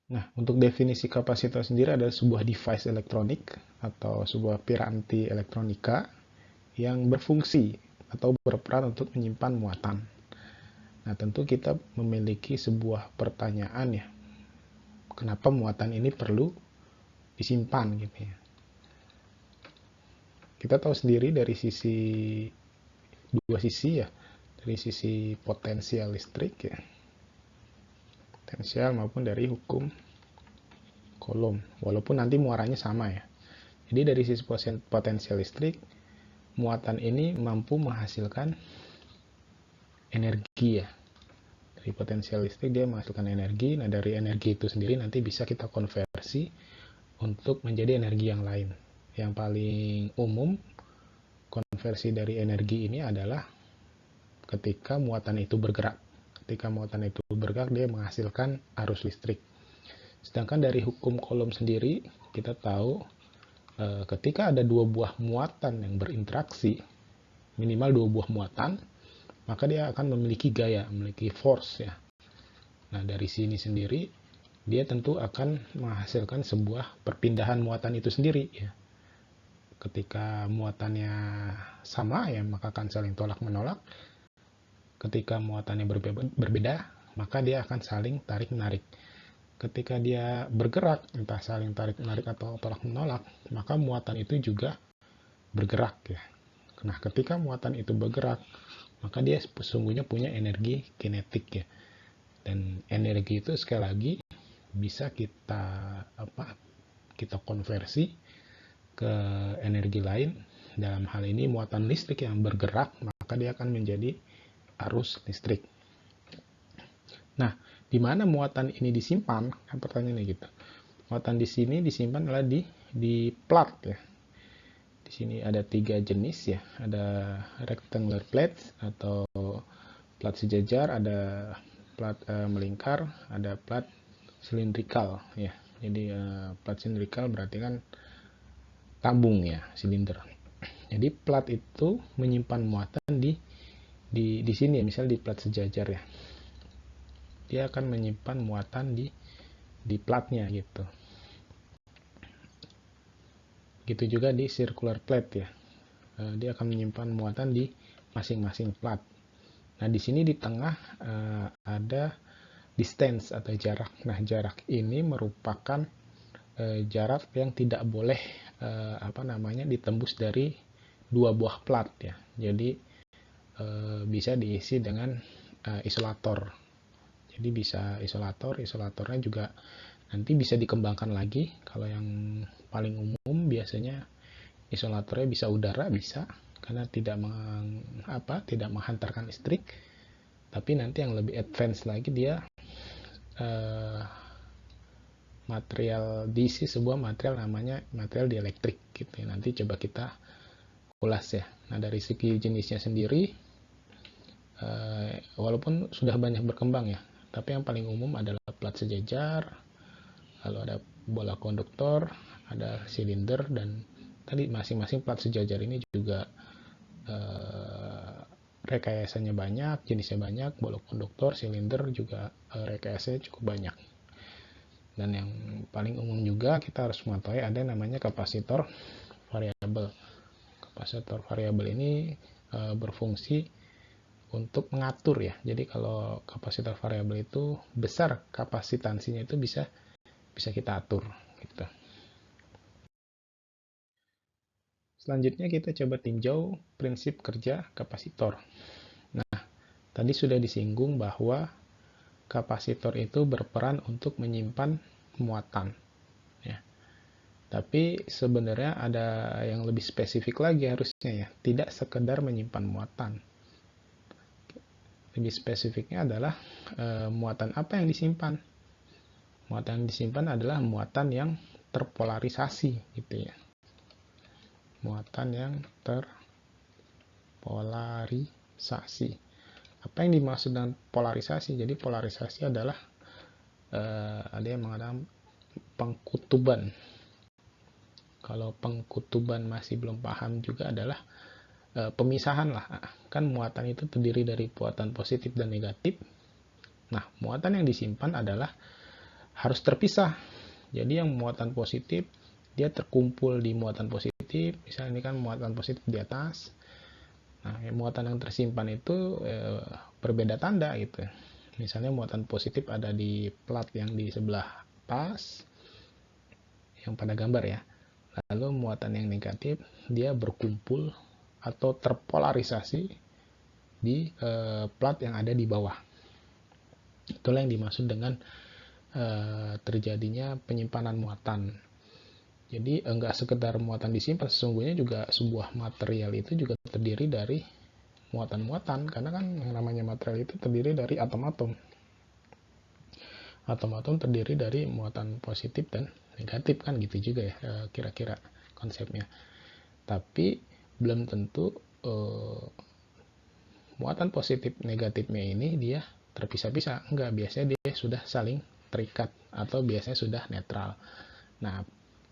Nah, untuk definisi kapasitor sendiri adalah sebuah device elektronik atau sebuah piranti elektronika yang berfungsi atau berperan untuk menyimpan muatan. Nah, tentu kita memiliki sebuah pertanyaan ya, kenapa muatan ini perlu disimpan gitu ya. Kita tahu sendiri dari dua sisi ya, dari sisi potensial listrik ya, potensial maupun dari hukum Coulomb, walaupun nanti muaranya sama ya. Jadi dari sisi potensial listrik, muatan ini mampu menghasilkan energi ya. Dari potensial listrik dia menghasilkan energi, nah dari energi itu sendiri nanti bisa kita konversi untuk menjadi energi yang lain. Yang paling umum konversi dari energi ini adalah ketika muatan itu bergerak. Ketika muatan itu bergerak, dia menghasilkan arus listrik. Sedangkan dari hukum Coulomb sendiri, kita tahu ketika ada dua buah muatan yang berinteraksi, minimal dua buah muatan, maka dia akan memiliki gaya, memiliki force ya. Nah, dari sini sendiri, dia tentu akan menghasilkan sebuah perpindahan muatan itu sendiri ya. Ketika muatannya sama ya, maka akan saling tolak-menolak. Ketika muatannya berbeda, maka dia akan saling tarik-menarik. Ketika dia bergerak, entah saling tarik-menarik atau tolak-menolak, maka muatan itu juga bergerak ya. Nah, ketika muatan itu bergerak, maka dia sesungguhnya punya energi kinetik ya. Dan energi itu sekali lagi bisa kita konversi ke energi lain. Dalam hal ini muatan listrik yang bergerak, maka dia akan menjadi arus listrik. Nah, di mana muatan ini disimpan? Kan pertanyaannya gitu. Muatan di sini disimpan adalah di plat ya. Di sini ada 3 jenis ya. Ada rectangular plates atau plat sejajar, ada plat melingkar, ada plat cylindrical ya. Jadi plat cylindrical berarti kan tabung ya, silinder. Jadi plat itu menyimpan muatan di sini ya, misal di plat sejajar ya. Dia akan menyimpan muatan di platnya gitu. Gitu juga di circular plate ya. Dia akan menyimpan muatan di masing-masing plat. Nah, di sini di tengah ada distance atau jarak. Nah, jarak ini merupakan jarak yang tidak boleh ditembus dari dua buah plat ya. Jadi bisa diisi dengan isolator. Jadi bisa isolatornya juga nanti bisa dikembangkan lagi. Kalau yang paling umum biasanya isolatornya bisa udara, bisa karena tidak menghantarkan listrik. Tapi nanti yang lebih advance lagi dia material DC, sebuah material namanya material dielektrik gitu ya. Nanti coba kita ulas ya. Nah, dari segi jenisnya sendiri walaupun sudah banyak berkembang ya, tapi yang paling umum adalah plat sejajar, lalu ada bola konduktor, ada silinder, dan tadi masing-masing plat sejajar ini juga rekayasanya banyak, jenisnya banyak, bola konduktor, silinder juga rekayasanya cukup banyak. Dan yang paling umum juga kita harus mengetahui ada namanya kapasitor variabel. Kapasitor variabel ini berfungsi untuk mengatur ya. Jadi kalau kapasitor variabel itu besar, kapasitansinya itu bisa kita atur gitu. Selanjutnya kita coba tinjau prinsip kerja kapasitor. Nah, tadi sudah disinggung bahwa kapasitor itu berperan untuk menyimpan muatan ya. Tapi sebenarnya ada yang lebih spesifik lagi harusnya ya, tidak sekedar menyimpan muatan. Lebih spesifiknya adalah muatan apa yang disimpan. Muatan yang disimpan adalah muatan yang terpolarisasi gitu ya. Muatan yang terpolarisasi. Apa yang dimaksud dengan polarisasi? Jadi polarisasi adalah ada yang mengatakan pengkutuban. Kalau pengkutuban masih belum paham juga adalah pemisahan lah. Kan muatan itu terdiri dari muatan positif dan negatif. Nah, muatan yang disimpan adalah harus terpisah. Jadi yang muatan positif dia terkumpul di muatan positif, misalnya ini kan muatan positif di atas. Nah, muatan yang tersimpan itu berbeda tanda gitu. Misalnya muatan positif ada di plat yang di sebelah atas, yang pada gambar ya. Lalu muatan yang negatif dia berkumpul atau terpolarisasi di plat yang ada di bawah. Itulah yang dimaksud dengan terjadinya penyimpanan muatan. Jadi enggak sekedar muatan disimpan, sesungguhnya juga sebuah material itu juga terdiri dari muatan-muatan, karena kan yang namanya material itu terdiri dari atom-atom. Atom-atom terdiri dari muatan positif dan negatif, kan gitu juga ya kira-kira konsepnya. Tapi belum tentu muatan positif negatifnya ini dia terpisah-pisah. Enggak, biasanya dia sudah saling terikat atau biasanya sudah netral. Nah,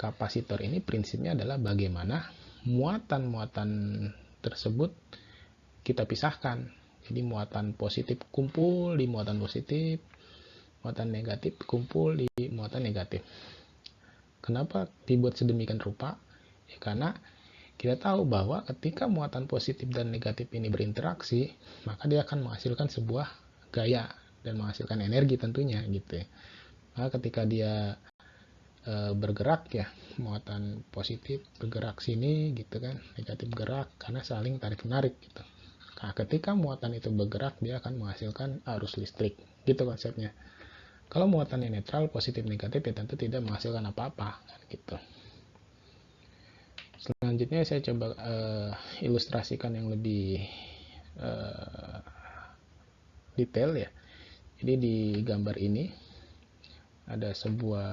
kapasitor ini prinsipnya adalah bagaimana muatan-muatan tersebut kita pisahkan. Jadi muatan positif kumpul di muatan positif, muatan negatif kumpul di muatan negatif. Kenapa dibuat sedemikian rupa? Ya, karena kita tahu bahwa ketika muatan positif dan negatif ini berinteraksi, maka dia akan menghasilkan sebuah gaya dan menghasilkan energi tentunya gitu ya. Maka ketika dia bergerak ya, muatan positif bergerak sini gitu kan, negatif gerak karena saling tarik menarik gitu. Nah, ketika muatan itu bergerak dia akan menghasilkan arus listrik gitu konsepnya. Kalau muatannya netral positif negatif ya tentu tidak menghasilkan apa-apa gitu. Selanjutnya saya coba ilustrasikan yang lebih detail ya. Jadi di gambar ini ada sebuah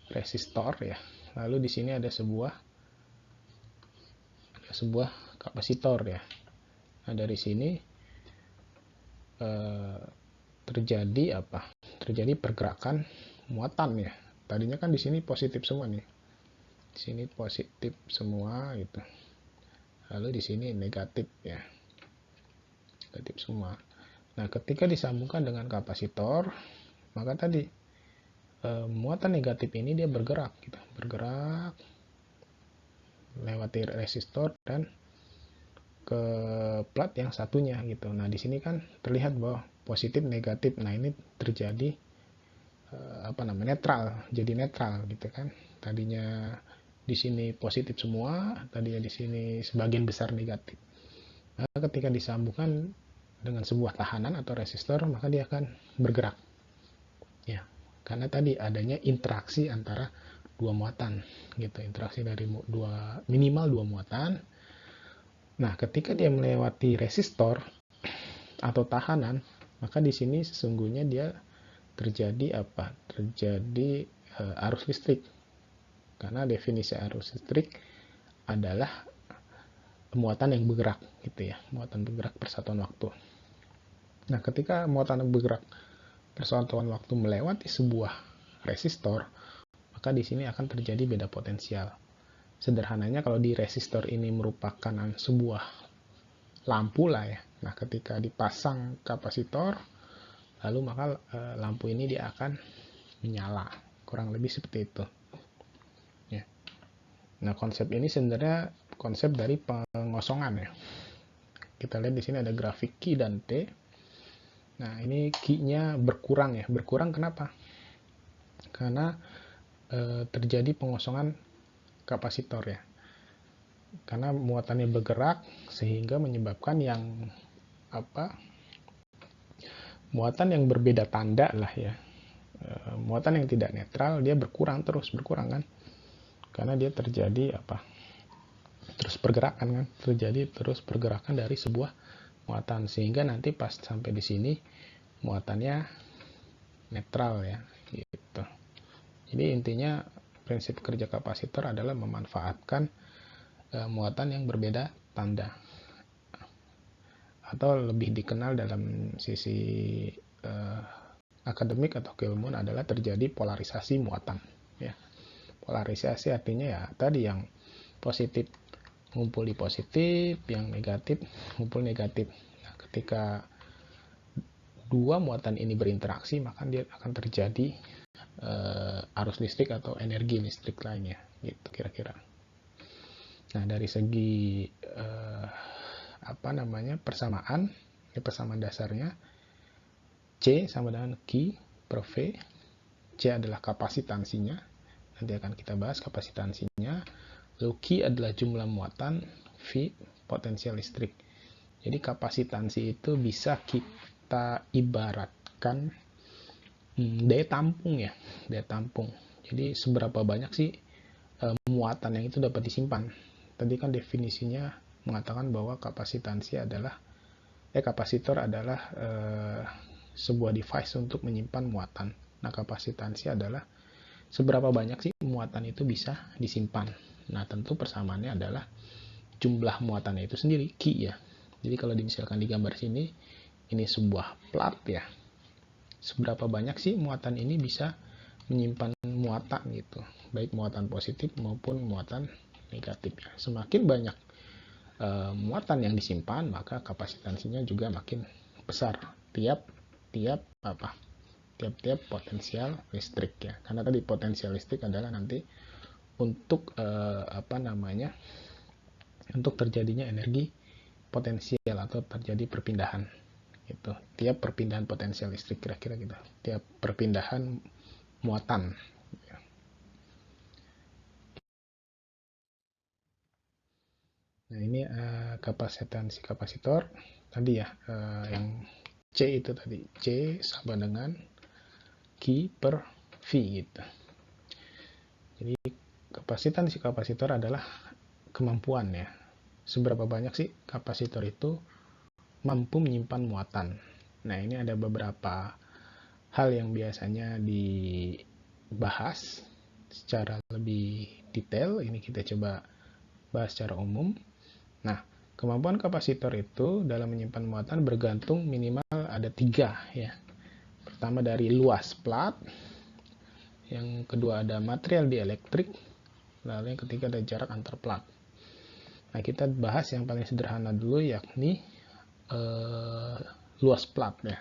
resistor ya. Lalu di sini ada sebuah kapasitor ya. Nah, dari sini terjadi pergerakan muatan ya. Tadinya kan di sini positif semua nih. Di sini positif semua gitu. Lalu di sini negatif ya. Negatif semua. Nah, ketika disambungkan dengan kapasitor, maka tadi muatan negatif ini dia bergerak gitu. Bergerak lewati resistor dan ke plat yang satunya gitu. Nah, di sini kan terlihat bahwa positif negatif. Nah, ini terjadi netral, jadi netral gitu kan. Tadinya di sini positif semua, tadinya di sini sebagian besar negatif. Nah, ketika disambungkan dengan sebuah tahanan atau resistor, maka dia akan bergerak. Ya, karena tadi adanya interaksi antara dua muatan gitu, interaksi dari minimal dua muatan. Nah, ketika dia melewati resistor atau tahanan, maka di sini sesungguhnya dia terjadi arus listrik. Karena definisi arus listrik adalah muatan yang bergerak gitu ya, muatan bergerak persatuan waktu. Nah, ketika muatan bergerak persatuan waktu melewati sebuah resistor, maka di sini akan terjadi beda potensial. Sederhananya kalau di resistor ini merupakan sebuah lampu lah ya. Nah, ketika dipasang kapasitor, lalu maka lampu ini dia akan menyala. Kurang lebih seperti itu. Ya. Nah, konsep ini sebenarnya konsep dari pengosongan ya. Kita lihat di sini ada grafik Q dan T. Nah, ini Q-nya berkurang ya. Berkurang kenapa? Karena terjadi pengosongan kapasitor ya. Karena muatannya bergerak sehingga menyebabkan muatan yang berbeda tanda lah ya. Muatan yang tidak netral dia berkurang kan. Karena dia terjadi terus pergerakan kan, terjadi terus pergerakan dari sebuah muatan sehingga nanti pas sampai di sini muatannya netral ya gitu. Jadi intinya prinsip kerja kapasitor adalah memanfaatkan muatan yang berbeda tanda, atau lebih dikenal dalam sisi akademik atau keilmuan adalah terjadi polarisasi muatan ya. Polarisasi artinya ya tadi yang positif ngumpul di positif, yang negatif ngumpul negatif. Nah, ketika dua muatan ini berinteraksi, maka dia akan terjadi arus listrik atau energi listrik lainnya, gitu kira-kira. Nah, dari segi persamaan, ini persamaan dasarnya C sama dengan Q per V. C adalah kapasitansinya, nanti akan kita bahas kapasitansinya. Lalu Q adalah jumlah muatan, V potensial listrik. Jadi kapasitansi itu bisa kita ibaratkan daya tampung ya, daya tampung. Jadi seberapa banyak sih muatan yang itu dapat disimpan. Tadi kan definisinya mengatakan bahwa kapasitansi adalah kapasitor adalah sebuah device untuk menyimpan muatan. Nah, kapasitansi adalah seberapa banyak sih muatan itu bisa disimpan. Nah, tentu persamaannya adalah jumlah muatannya itu sendiri, Q ya. Jadi kalau misalkan di gambar sini, ini sebuah plat ya. Seberapa banyak sih muatan ini bisa menyimpan muatan gitu, baik muatan positif maupun muatan negatif ya. Semakin banyak muatan yang disimpan, maka kapasitansinya juga makin besar tiap-tiap potensial listrik ya. Karena tadi potensial listrik adalah nanti untuk untuk terjadinya energi potensial atau terjadi perpindahan gitu. Tiap perpindahan potensial listrik kira-kira gitu. Tiap perpindahan muatan. Nah, ini kapasitansi kapasitor tadi ya, yang C itu tadi, C sama dengan Q per V gitu. Jadi kapasitansi kapasitor adalah kemampuan ya. Seberapa banyak sih kapasitor itu mampu menyimpan muatan. Nah, ini ada beberapa hal yang biasanya dibahas secara lebih detail. Ini kita coba bahas secara umum. Nah, kemampuan kapasitor itu dalam menyimpan muatan bergantung minimal ada 3 ya. Pertama dari luas plat, yang kedua ada material dielektrik, lalu yang ketiga ada jarak antar plat. Nah, kita bahas yang paling sederhana dulu, yakni luas plat ya.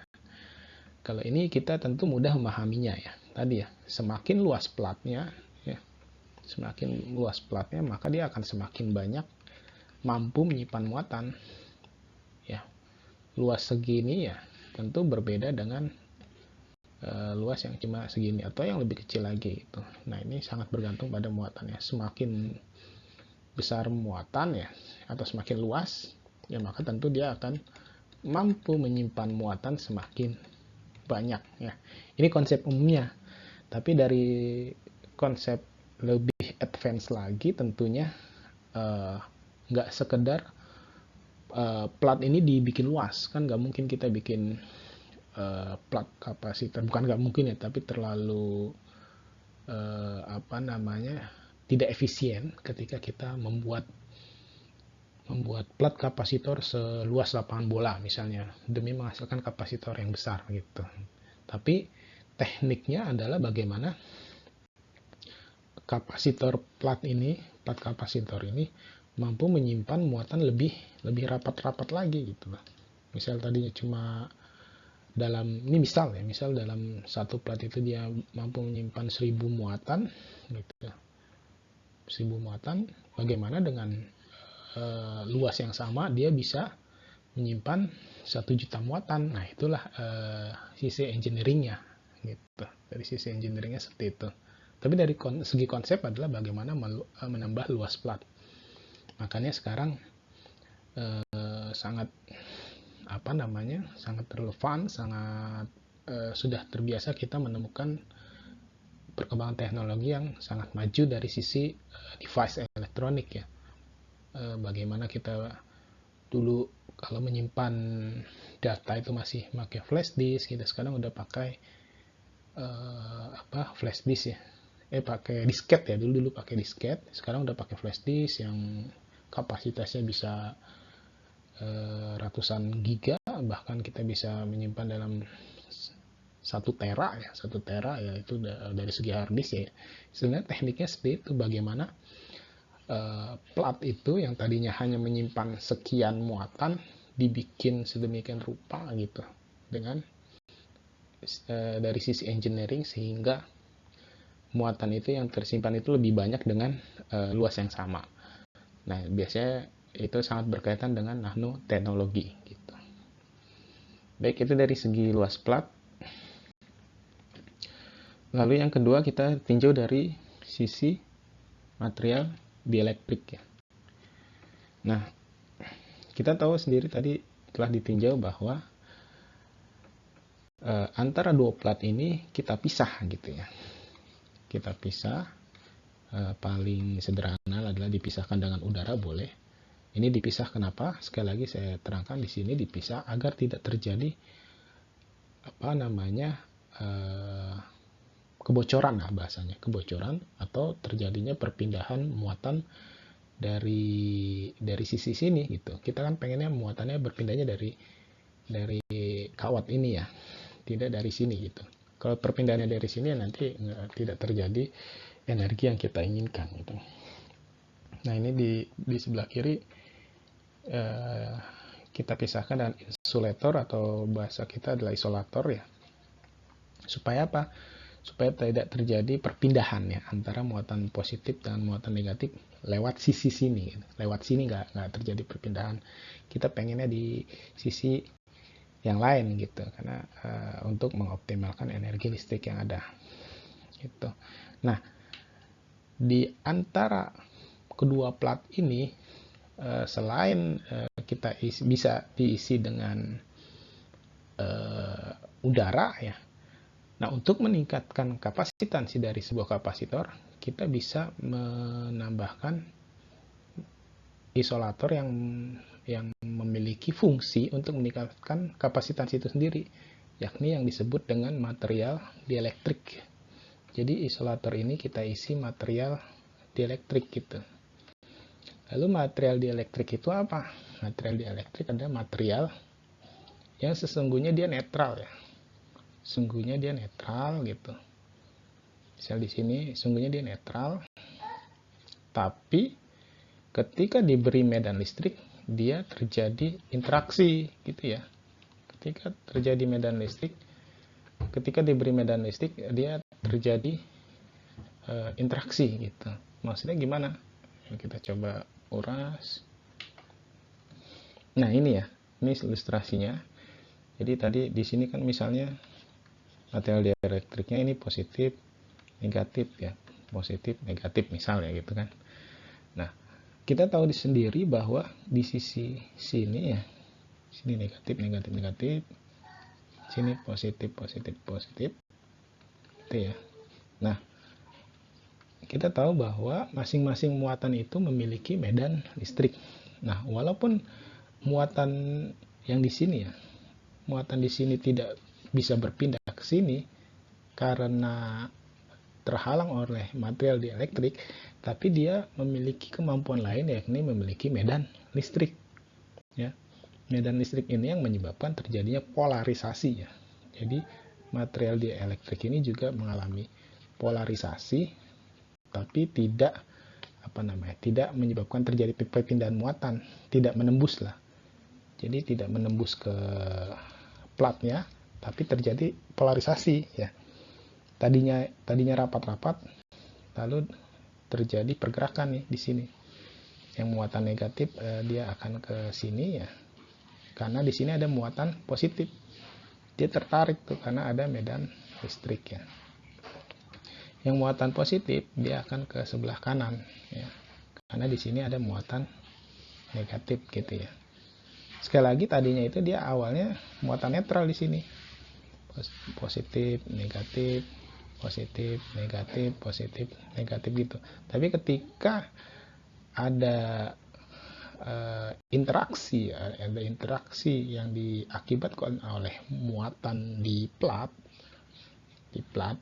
Kalau ini kita tentu mudah memahaminya ya. Tadi ya, semakin luas platnya ya, semakin luas platnya maka dia akan semakin banyak mampu menyimpan muatan ya. Luas segini ya tentu berbeda dengan luas yang cuma segini atau yang lebih kecil lagi itu. Nah, ini sangat bergantung pada muatannya. Semakin besar muatan ya atau semakin luas ya, maka tentu dia akan mampu menyimpan muatan semakin banyak ya. Ini konsep umumnya. Tapi dari konsep lebih advance lagi tentunya nggak sekedar plat ini dibikin luas, kan nggak mungkin kita bikin plat kapasitor, bukan nggak mungkin ya, tapi terlalu tidak efisien ketika kita membuat plat kapasitor seluas lapangan bola misalnya demi menghasilkan kapasitor yang besar gitu. Tapi tekniknya adalah bagaimana plat kapasitor ini mampu menyimpan muatan lebih rapat-rapat lagi gitu. Misal tadinya cuma misal dalam satu plat itu dia mampu menyimpan 1000 muatan gitu. 1000 muatan, bagaimana dengan luas yang sama dia bisa menyimpan 1 juta muatan. Nah, itulah sisi engineeringnya gitu. Dari sisi engineeringnya seperti itu. Tapi dari segi konsep adalah bagaimana menambah luas plat. Makanya sekarang sangat relevan, sangat sudah terbiasa kita menemukan perkembangan teknologi yang sangat maju dari sisi device elektronik ya. Bagaimana kita dulu kalau menyimpan data itu masih pakai flash disk, kita sekarang udah pakai flash disk ya. Pakai disket ya, dulu pakai disket, sekarang udah pakai flash disk yang kapasitasnya bisa ratusan giga, bahkan kita bisa menyimpan dalam 1 tera ya, itu dari segi hard disk ya. Sebenarnya tekniknya seperti itu, bagaimana plat itu yang tadinya hanya menyimpan sekian muatan dibikin sedemikian rupa gitu dengan dari sisi engineering sehingga muatan itu yang tersimpan itu lebih banyak dengan luas yang sama. Nah, biasanya itu sangat berkaitan dengan nanoteknologi gitu. Baik, itu dari segi luas plat. Lalu yang kedua kita tinjau dari sisi material dielektrik ya. Nah, kita tahu sendiri tadi telah ditinjau bahwa antara dua plat ini kita pisah gitu ya. Kita pisah, paling sederhana adalah dipisahkan dengan udara boleh. Ini dipisah kenapa? Sekali lagi saya terangkan di sini dipisah agar tidak terjadi kebocoran lah bahasanya, kebocoran atau terjadinya perpindahan muatan dari sisi sini gitu. Kita kan pengennya muatannya berpindahnya dari kawat ini ya, tidak dari sini gitu. Kalau perpindahannya dari sini nanti tidak terjadi energi yang kita inginkan gitu. Nah, ini di sebelah kiri kita pisahkan dengan insulator atau bahasa kita adalah isolator ya. Supaya apa? Supaya tidak terjadi perpindahan ya antara muatan positif dan muatan negatif lewat sisi sini. Lewat sini nggak terjadi perpindahan. Kita pengennya di sisi yang lain gitu, karena untuk mengoptimalkan energi listrik yang ada. Gitu. Nah, di antara kedua plat ini selain kita bisa diisi dengan udara ya. Nah, untuk meningkatkan kapasitansi dari sebuah kapasitor, kita bisa menambahkan isolator yang memiliki fungsi untuk meningkatkan kapasitansi itu sendiri, yakni yang disebut dengan material dielektrik. Jadi isolator ini kita isi material dielektrik gitu. Lalu material dielektrik itu apa? Material dielektrik adalah material yang sesungguhnya dia netral ya. Sungguhnya dia netral gitu. Misal di sini sungguhnya dia netral, tapi ketika diberi medan listrik dia terjadi interaksi gitu ya. Ketika terjadi medan listrik, ketika diberi medan listrik dia terjadi interaksi gitu. Maksudnya gimana? Kita coba uras. Nah, ini ya, ini ilustrasinya. Jadi tadi di sini kan misalnya material dielektriknya ini positif, negatif ya, positif, negatif misalnya gitu kan. Nah, kita tahu sendiri bahwa di sisi sini ya, sini negatif, negatif, negatif, sini positif, positif, positif, gitu ya. Nah, kita tahu bahwa masing-masing muatan itu memiliki medan listrik. Nah, walaupun muatan yang di sini ya, muatan di sini tidak bisa berpindah ke sini karena terhalang oleh material dielektrik, tapi dia memiliki kemampuan lain yakni memiliki medan listrik. Ya, medan listrik ini yang menyebabkan terjadinya polarisasi ya. Jadi material dielektrik ini juga mengalami polarisasi, tapi tidak tidak menyebabkan terjadi perpindahan muatan, tidak menembus lah. Jadi tidak menembus ke platnya, tapi terjadi polarisasi ya. Tadinya rapat-rapat, lalu terjadi pergerakan nih di sini. Yang muatan negatif dia akan ke sini ya, karena di sini ada muatan positif. Dia tertarik tuh karena ada medan listrik ya. Yang muatan positif dia akan ke sebelah kanan ya, karena di sini ada muatan negatif gitu ya. Sekali lagi tadinya itu dia awalnya muatan netral di sini, positif, negatif, positif, negatif, positif, negatif gitu. Tapi ketika ada interaksi yang diakibatkan oleh muatan di plat,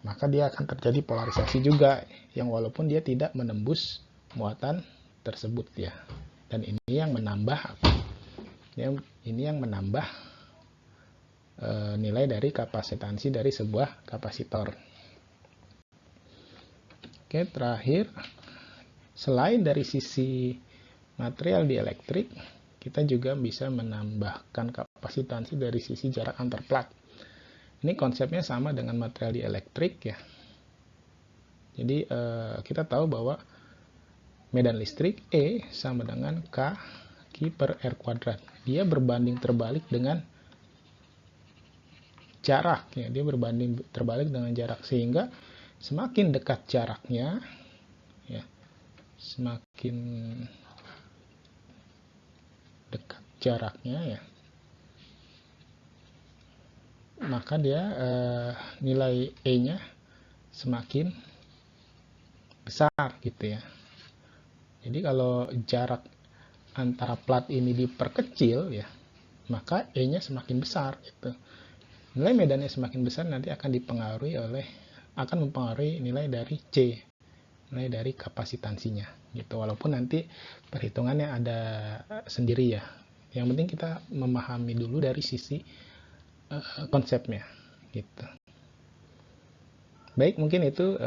maka dia akan terjadi polarisasi juga, yang walaupun dia tidak menembus muatan tersebut ya. Dan ini yang menambah nilai dari kapasitansi dari sebuah kapasitor. Oke, terakhir, selain dari sisi material dielektrik, kita juga bisa menambahkan kapasitansi dari sisi jarak antar plat. Ini konsepnya sama dengan material di elektrik ya. Jadi kita tahu bahwa medan listrik E sama dengan K Q per R kuadrat. Dia berbanding terbalik dengan jarak ya, dia berbanding terbalik dengan jarak, sehingga semakin dekat jaraknya ya, semakin dekat jaraknya ya, maka dia nilai E-nya semakin besar gitu ya. Jadi kalau jarak antara plat ini diperkecil ya, maka E-nya semakin besar gitu. Nilai medannya semakin besar nanti akan mempengaruhi nilai dari C, nilai dari kapasitansinya gitu. Walaupun nanti perhitungannya ada sendiri ya. Yang penting kita memahami dulu dari sisi konsepnya gitu. Baik, mungkin itu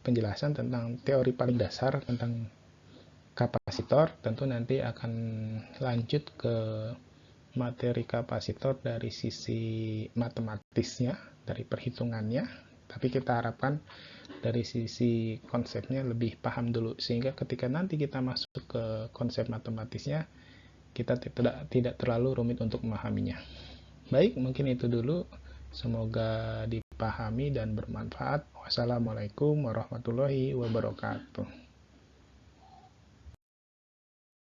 penjelasan tentang teori paling dasar tentang kapasitor. Tentu nanti akan lanjut ke materi kapasitor dari sisi matematisnya, dari perhitungannya, tapi kita harapkan dari sisi konsepnya lebih paham dulu, sehingga ketika nanti kita masuk ke konsep matematisnya kita tidak terlalu rumit untuk memahaminya. Baik, mungkin itu dulu, semoga dipahami dan bermanfaat. Wassalamualaikum warahmatullahi wabarakatuh.